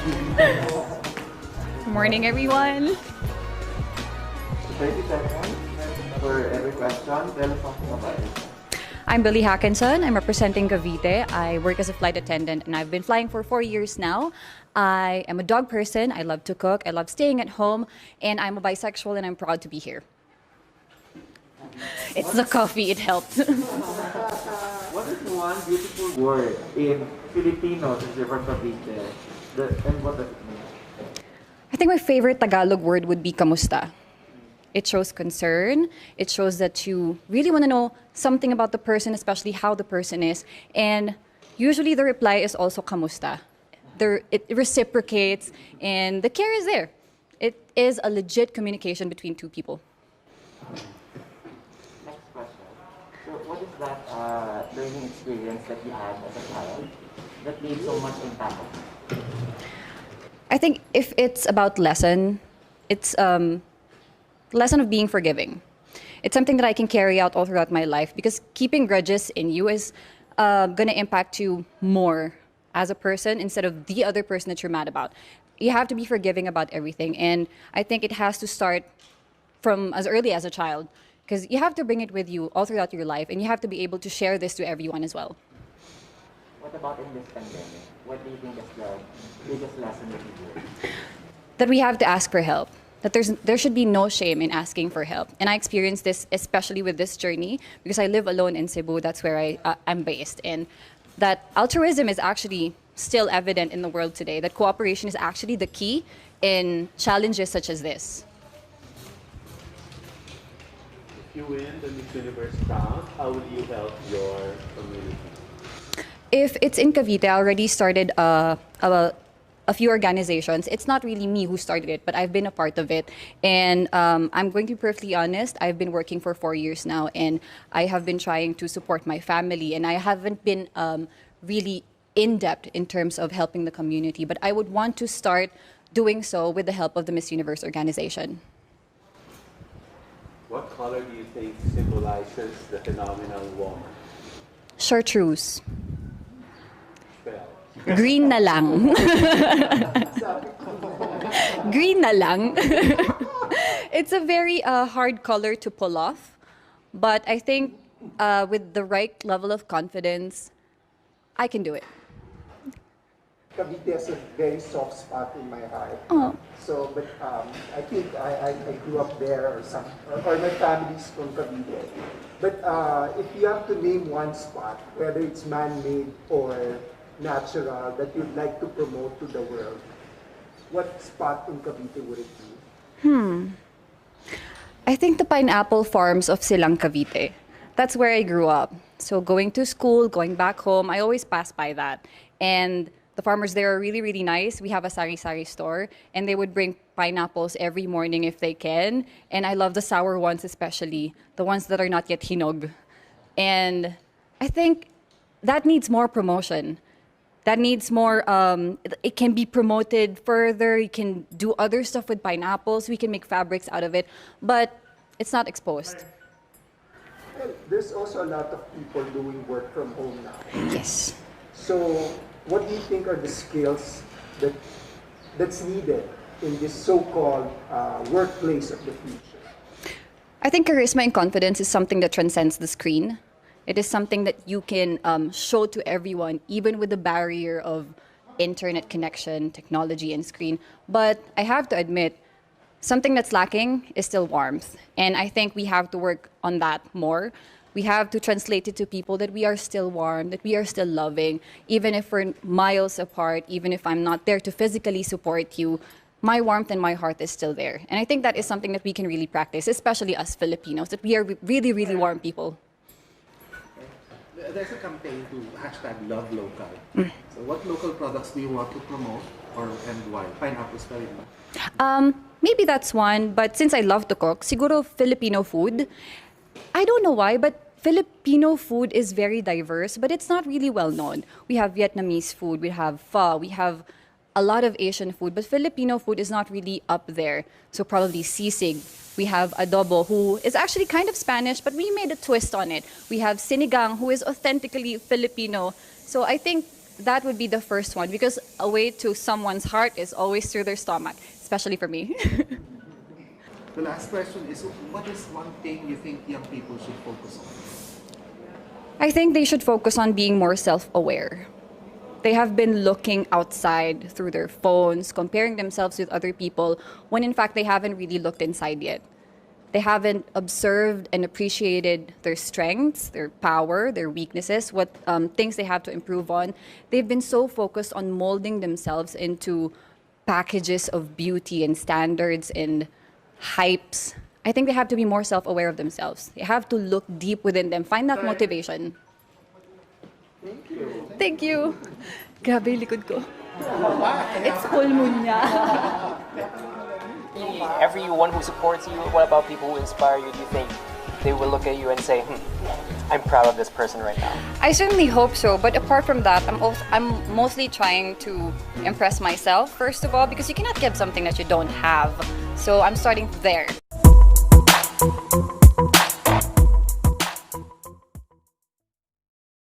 Good morning, everyone. 30 seconds for every question. Tell us something about it. I'm Billy Hackinson. I'm representing Cavite. I work as a flight attendant and I've been flying for 4 years now. I am a dog person. I love to cook. I love staying at home. And I'm a bisexual and I'm proud to be here. It's the coffee, it helped. What is one beautiful word in Filipino since you're from Cavite? And what does it mean? I think my favorite Tagalog word would be kamusta. It shows concern. It shows that you really want to know something about the person, especially how the person is. And usually the reply is also kamusta. It reciprocates and the care is there. It is a legit communication between two people. Next question. So what is that learning experience that you had as a child that made so much impact? I think if it's about lesson, it's lesson of being forgiving. It's something that I can carry out all throughout my life because keeping grudges in you is going to impact you more as a person instead of the other person that you're mad about. You have to be forgiving about everything. And I think it has to start from as early as a child because you have to bring it with you all throughout your life and you have to be able to share this to everyone as well. What about in this pandemic? What do you think is the biggest lesson that you learned? That we have to ask for help. That there should be no shame in asking for help. And I experienced this especially with this journey because I live alone in Cebu. That's where I'm based. And that altruism is actually still evident in the world today. That cooperation is actually the key in challenges such as this. If you win the Miss Universe crown, how will you help your community? If it's in Cavite, I already started a few organizations. It's not really me who started it, but I've been a part of it. And I'm going to be perfectly honest, I've been working for 4 years now, and I have been trying to support my family, and I haven't been really in-depth in terms of helping the community, but I would want to start doing so with the help of the Miss Universe organization. What color do you think symbolizes the phenomenal woman? Chartreuse. Spell. Green na lang. Green na lang. It's a very hard color to pull off, but I think with the right level of confidence, I can do it. Cavite has a very soft spot in my heart. Oh. So, but I think I grew up there or my family's from Cavite. But if you have to name one spot, whether it's man-made or natural, that you'd like to promote to the world, what spot in Cavite would it be? I think the pineapple farms of Silang Cavite. That's where I grew up. So going to school, going back home, I always pass by that. And the farmers there are really, really nice. We have a sari-sari store, and they would bring pineapples every morning if they can. And I love the sour ones especially, the ones that are not yet hinog. And I think that needs more promotion. That needs more, it can be promoted further. You can do other stuff with pineapples. We can make fabrics out of it, but it's not exposed. Well, there's also a lot of people doing work from home now. Yes. So, what do you think are the skills that's needed in this so-called workplace of the future? I think charisma and confidence is something that transcends the screen. It is something that you can show to everyone, even with the barrier of internet connection, technology, and screen. But I have to admit, something that's lacking is still warmth. And I think we have to work on that more. We have to translate it to people that we are still warm, that we are still loving, even if we're miles apart, even if I'm not there to physically support you, my warmth and my heart is still there. And I think that is something that we can really practice, especially us Filipinos, that we are really, really warm people. There's a campaign to hashtag love local. So what local products do you want to promote and why? Pineapples pa rin ba? Maybe that's one, but since I love to cook, siguro Filipino food. I don't know why, but Filipino food is very diverse, but it's not really well known. We have Vietnamese food, we have pho, we have a lot of Asian food, but Filipino food is not really up there. So probably sisig. We have adobo, who is actually kind of Spanish, but we made a twist on it. We have sinigang, who is authentically Filipino. So I think that would be the first one, because a way to someone's heart is always through their stomach, especially for me. The last question is, what is one thing you think young people should focus on? I think they should focus on being more self-aware. They have been looking outside through their phones, comparing themselves with other people, when in fact they haven't really looked inside yet. They haven't observed and appreciated their strengths, their power, their weaknesses, what things they have to improve on. They've been so focused on molding themselves into packages of beauty and standards and hypes. I think they have to be more self-aware of themselves. They have to look deep within them, find that motivation. Thank you. Thank you. Grabe yung likod ko. It's pulmonya. Everyone who supports you, what about people who inspire you? Do you think they will look at you and say, I'm proud of this person right now? I certainly hope so, but apart from that, I'm mostly trying to impress myself, first of all, because you cannot give something that you don't have. So I'm starting there.